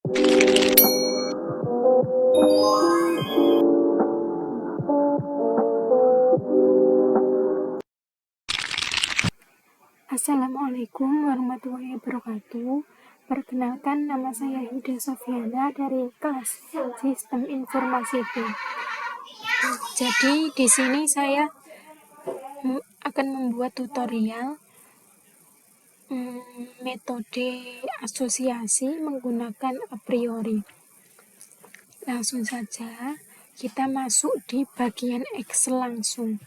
Assalamualaikum warahmatullahi wabarakatuh. Perkenalkan, nama saya Hida Sofiana dari kelas Sistem Informasi B. Jadi di sini saya akan membuat tutorial metode asosiasi menggunakan a priori. Langsung saja kita masuk di bagian Excel langsung.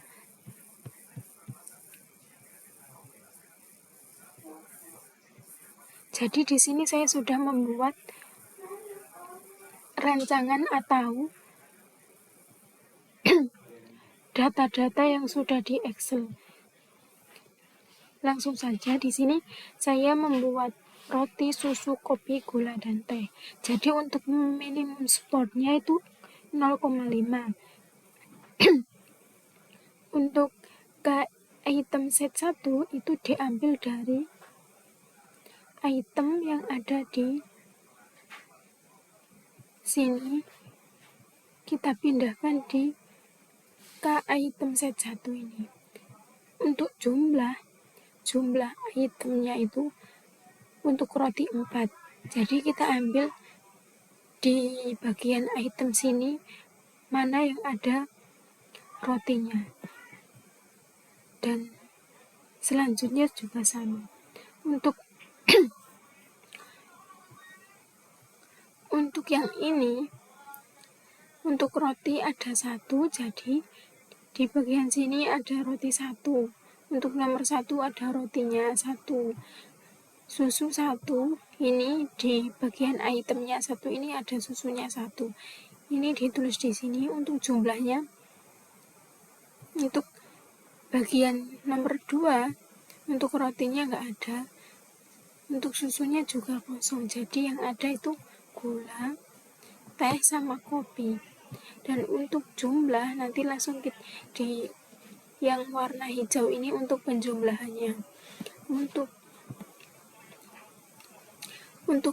Jadi di sini saya sudah membuat rancangan atau data-data yang sudah di Excel. Langsung saja di sini saya membuat roti, susu, kopi, gula, dan teh. Jadi untuk minimum supportnya itu 0,5. Untuk item set 1 itu diambil dari item yang ada di sini, kita pindahkan di item set 1 ini. Untuk jumlah itemnya itu untuk roti 4. Jadi kita ambil di bagian item sini mana yang ada rotinya. Dan selanjutnya juga sama. Untuk yang ini, untuk roti ada 1, jadi di bagian sini ada roti 1. Untuk nomor 1 ada rotinya 1. Susu 1, ini di bagian itemnya 1 ini ada susunya 1. Ini ditulis di sini untuk jumlahnya. Untuk bagian nomor 2, untuk rotinya nggak ada. Untuk susunya juga kosong. Jadi yang ada itu gula, teh, sama kopi. Dan untuk jumlah nanti langsung di yang warna hijau ini untuk penjumlahannya. Untuk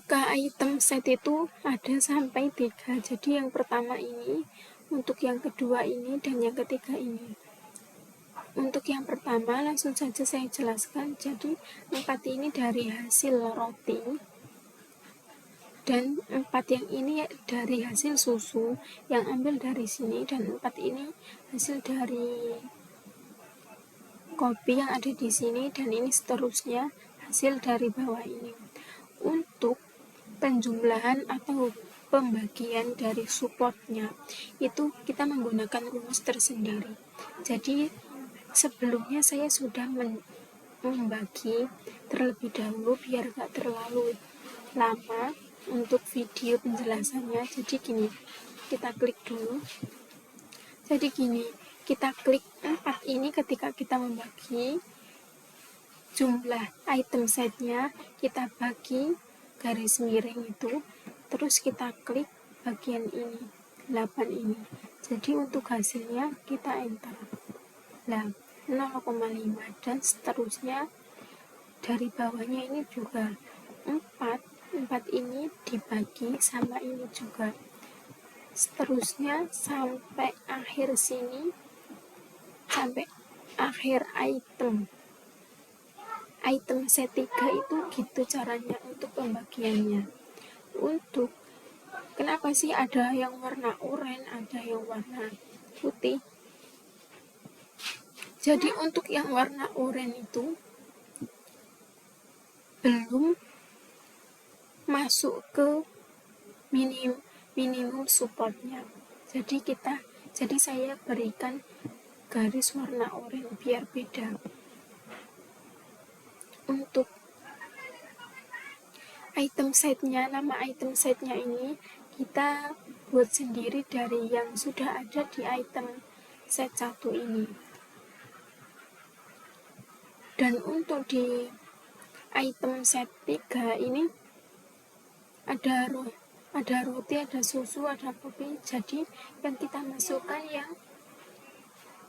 item set itu ada sampai 3. Jadi yang pertama ini, untuk yang kedua ini, dan yang ketiga ini. Untuk yang pertama langsung saja saya jelaskan. Jadi 4 ini dari hasil roti, dan 4 yang ini dari hasil susu yang ambil dari sini, dan 4 ini hasil dari kopi yang ada di sini, dan ini seterusnya hasil dari bawah ini. Untuk penjumlahan atau pembagian dari supportnya itu kita menggunakan rumus tersendiri. Jadi sebelumnya saya sudah membagi terlebih dahulu biar gak terlalu lama untuk video penjelasannya. Jadi gini, kita klik dulu. Jadi gini, kita klik 4 ini ketika kita membagi jumlah item setnya, kita bagi garis miring itu, terus kita klik bagian ini, 8 ini. Jadi untuk hasilnya kita enter. Nah, 0,5 dan seterusnya dari bawahnya ini juga 4 ini dibagi sama ini juga. Seterusnya sampai akhir sini, sampai akhir item set 3 itu gitu caranya untuk pembagiannya. Untuk kenapa sih ada yang warna oranye, ada yang warna putih? Jadi untuk yang warna oranye itu belum masuk ke minimum supportnya. Jadi saya berikan garis warna oranye biar beda. Untuk item setnya, nama item setnya ini kita buat sendiri dari yang sudah ada di item set 1 ini. Dan untuk di item set 3 ini ada roti, ada susu, ada kopi. Jadi yang kita masukkan yang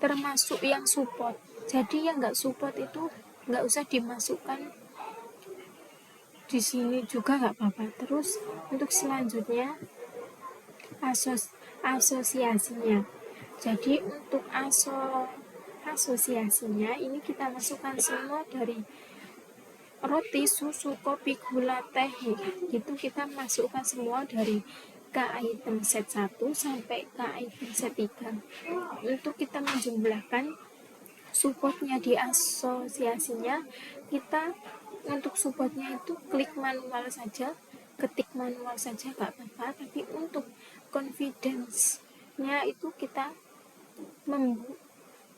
termasuk yang support. Jadi yang nggak support itu nggak usah dimasukkan di sini juga nggak apa-apa. Terus untuk selanjutnya asosiasinya. Jadi untuk asosiasinya ini kita masukkan semua dari roti, susu, kopi, gula, teh, itu kita masukkan semua dari ke item set 1 sampai ke item set 3. Untuk kita menjumlahkan supportnya di asosiasinya, kita untuk supportnya itu klik manual saja, ketik manual saja gak apa-apa. Tapi untuk confidence-nya itu kita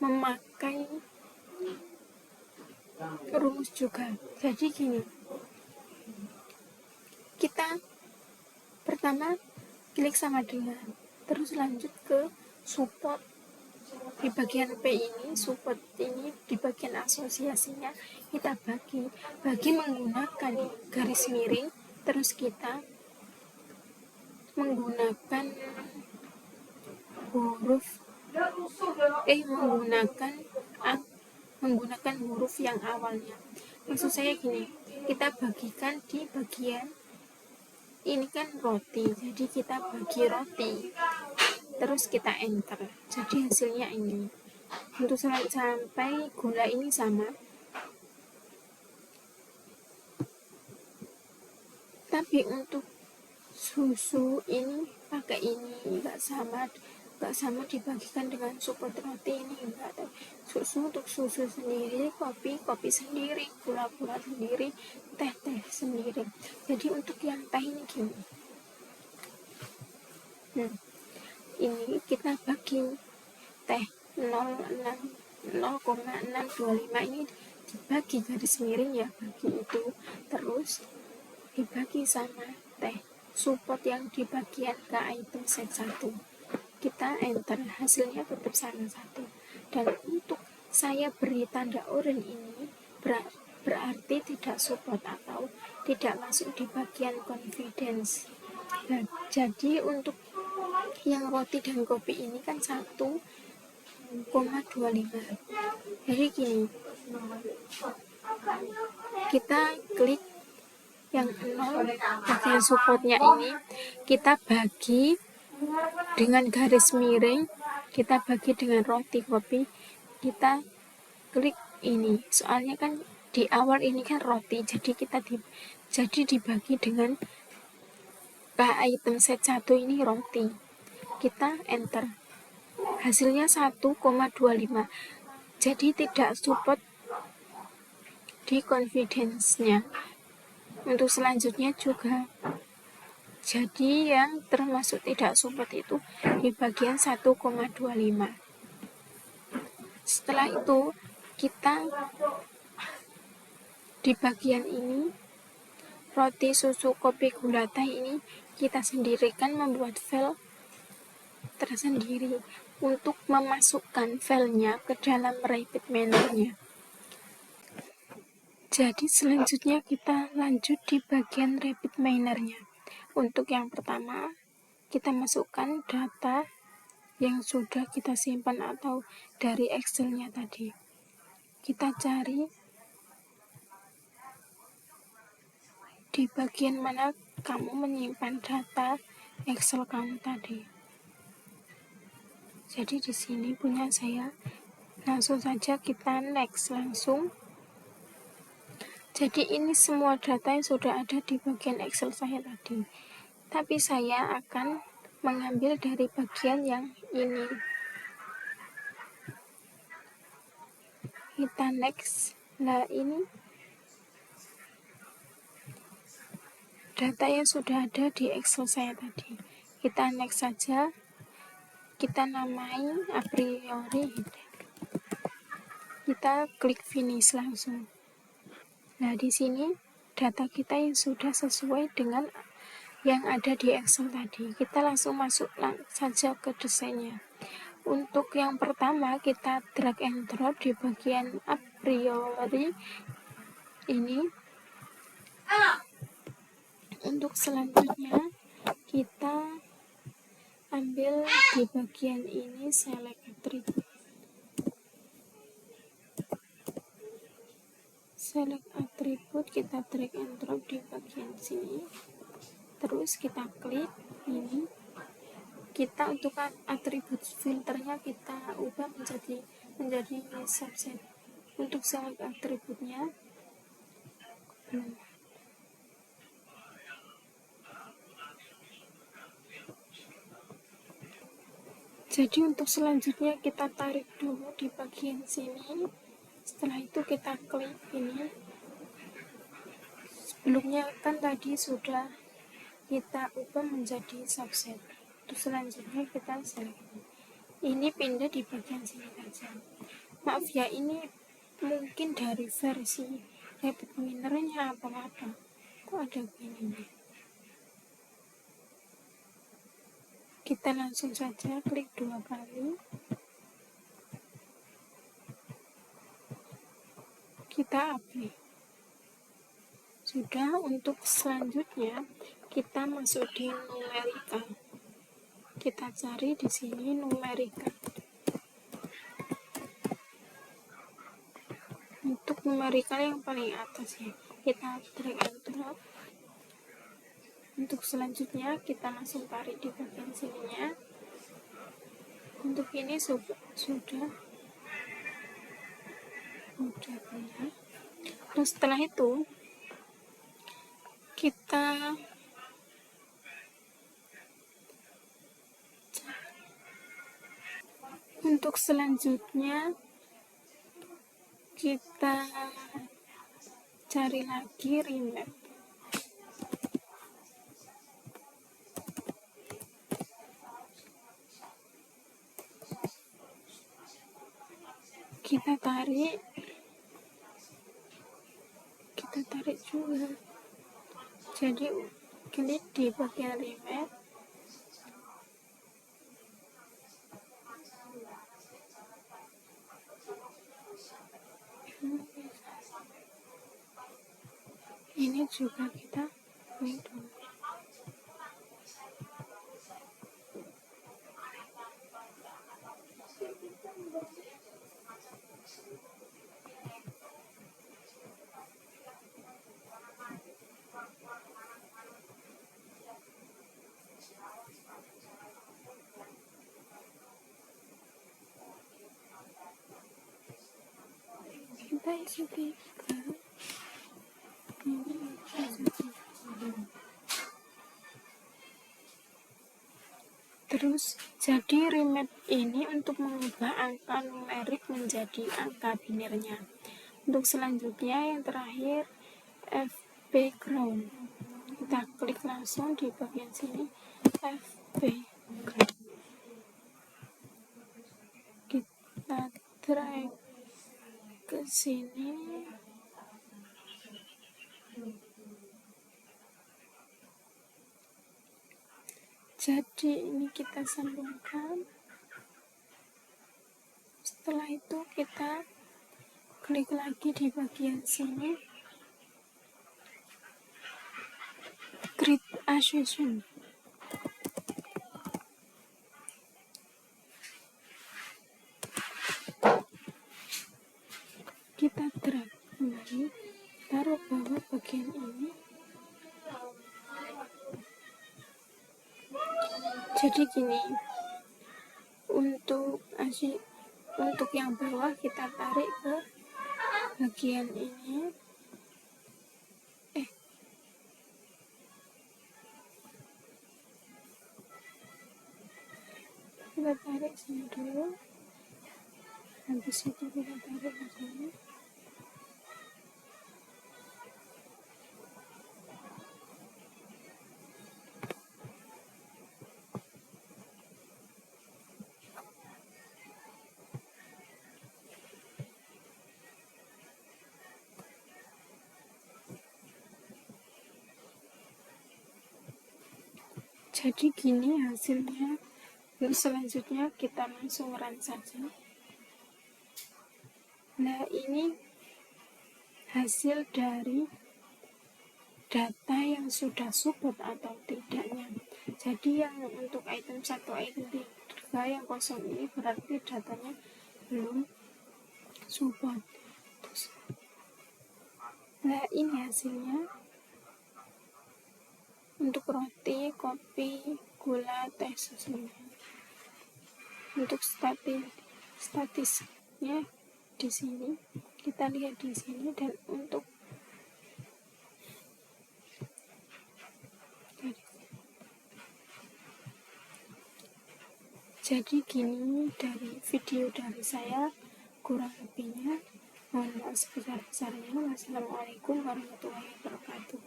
memakai rumus juga. Jadi gini, kita pertama klik sama dengan, terus lanjut ke support di bagian P ini, support ini di bagian asosiasinya kita bagi menggunakan garis miring, terus kita menggunakan menggunakan huruf yang awalnya. Maksud saya gini, kita bagikan di bagian ini kan roti, jadi kita bagi roti, terus kita enter, jadi hasilnya ini. Untuk sampai gula ini sama, tapi untuk susu ini pakai ini nggak sama dibagikan dengan support roti ini enggak. Susu untuk susu sendiri, kopi sendiri, gula sendiri, teh sendiri. Jadi untuk yang teh ini gini, ini kita bagi teh 0,625 ini dibagi garis miring ya, bagi itu, terus dibagi sama teh support yang di bagian ke item set 1, kita enter, hasilnya tetap sama 1. Dan untuk saya beri tanda oranye ini berarti tidak support atau tidak masuk di bagian confidence. Nah, jadi untuk yang roti dan kopi ini kan 1,25. Jadi gini, kita klik yang 0 bagian supportnya ini, kita bagi dengan garis miring, kita bagi dengan roti kopi, kita klik ini, soalnya kan di awal ini kan roti, jadi kita dibagi dengan ke item set 1 ini roti, kita enter, hasilnya 1,25. jadi tidak support di confidence-nya. Untuk selanjutnya juga, jadi yang termasuk tidak support itu di bagian 1,25. Setelah itu kita di bagian ini roti, susu, kopi, gula, teh ini kita sendirikan, membuat file tersendiri untuk memasukkan filenya ke dalam rapid miner-nya. Jadi selanjutnya kita lanjut di bagian rapid miner-nya. Untuk yang pertama, kita masukkan data yang sudah kita simpan atau dari Excel-nya tadi. Kita cari di bagian mana kamu menyimpan data Excel kamu tadi. Jadi di sini punya saya. Langsung saja kita next langsung. Jadi ini semua data yang sudah ada di bagian Excel saya tadi. Tapi saya akan mengambil dari bagian yang ini. Kita next. Nah, ini data yang sudah ada di Excel saya tadi. Kita next saja. Kita namai a priori. Kita klik finish langsung. Nah, di sini data kita yang sudah sesuai dengan yang ada di Excel tadi. Kita langsung masuk saja ke desainnya. Untuk yang pertama, kita drag and drop di bagian a priori ini. Untuk selanjutnya, kita ambil di bagian ini, select attribute. Select attribute, kita drag and drop di bagian sini, terus kita klik ini. Kita untuk atribut filternya kita ubah menjadi subset. Untuk select atributnya belum. Jadi untuk selanjutnya kita tarik dulu di bagian sini. Setelah itu kita klik ini. Sebelumnya kan tadi sudah kita ubah menjadi subset. Untuk selanjutnya kita select. Ini pindah di bagian sini saja. Maaf ya, ini mungkin dari versi Rabbit Winner-nya atau apa. Kok ada begini? Kita langsung saja klik 2 kali. Kita apply. Sudah. Untuk selanjutnya kita masuk di numerical. Kita cari di sini numerical. Untuk numerical yang paling atas ya, kita drag and drop. Untuk selanjutnya kita langsung tarik di bagian sininya. Untuk ini sudah ya. Terus setelah itu kita untuk selanjutnya kita cari lagi remap. Kita tarik juga. Jadi klik di bagian remap. Ini juga kita klik dulu. Kita isi terus jadi remap ini untuk mengubah angka numerik menjadi angka binarnya. Untuk selanjutnya yang terakhir F background. Kita klik langsung di bagian sini F background. Kita drag ke sini. Jadi ini kita sambungkan. Setelah itu kita klik lagi di bagian sini, Grid Association. Kita drag kembali, taruh bawah bagian ini. Jadi gini, untuk yang bawah kita tarik ke bagian ini. Kita tarik sini dulu. Habis itu kita tarik ke sini. Jadi gini hasilnya. Terus selanjutnya kita langsung run saja. Nah, ini hasil dari data yang sudah support atau tidaknya. Jadi yang untuk item 1, item 3 yang kosong ini berarti datanya belum support. Nah, ini hasilnya untuk roti, kopi, gula, teh susunya. Untuk statistiknya di sini kita lihat di sini, dan untuk jadi gini dari video dari saya, kurang lebihnya mohon maaf sebesar-besarnya. Wassalamualaikum warahmatullahi wabarakatuh.